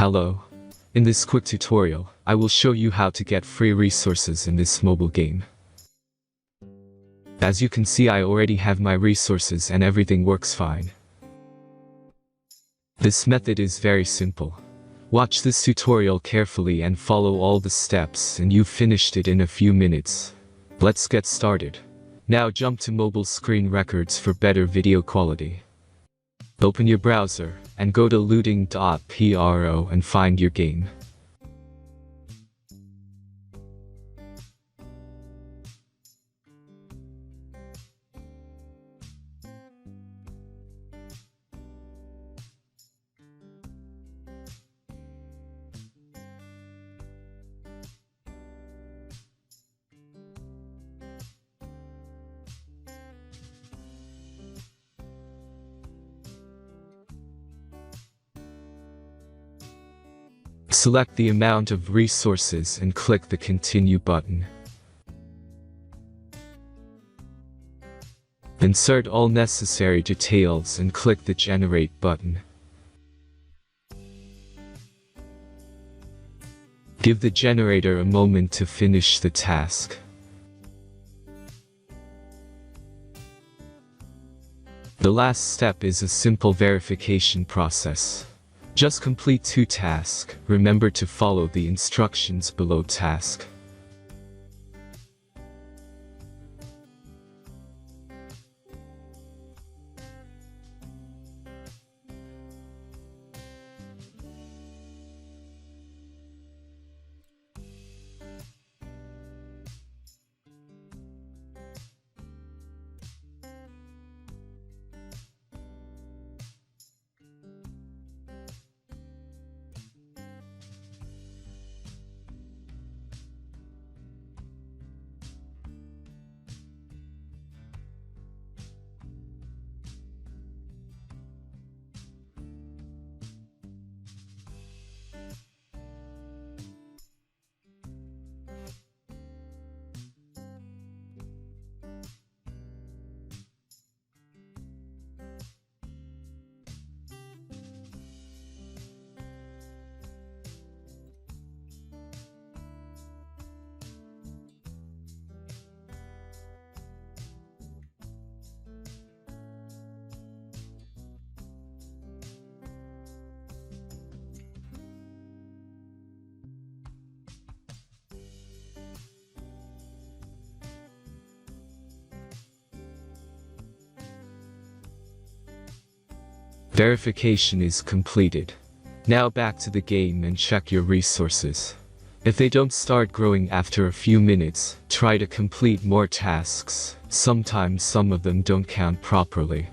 Hello. In this quick tutorial, I will show you how to get free resources in this mobile game. As you can see, I already have my resources and everything works fine. This method is very simple. Watch this tutorial carefully and follow all the steps and you've finished it in a few minutes. Let's get started. Now jump to mobile screen records for better video quality. Open your browser and go to looting.pro and find your game. Select the amount of resources and click the Continue button. Insert all necessary details and click the Generate button. Give the generator a moment to finish the task. The last step is a simple verification process. Just complete 2 tasks. Remember to follow the instructions below task. Verification is completed. Now back to the game and check your resources. If they don't start growing after a few minutes, try to complete more tasks. Sometimes some of them don't count properly.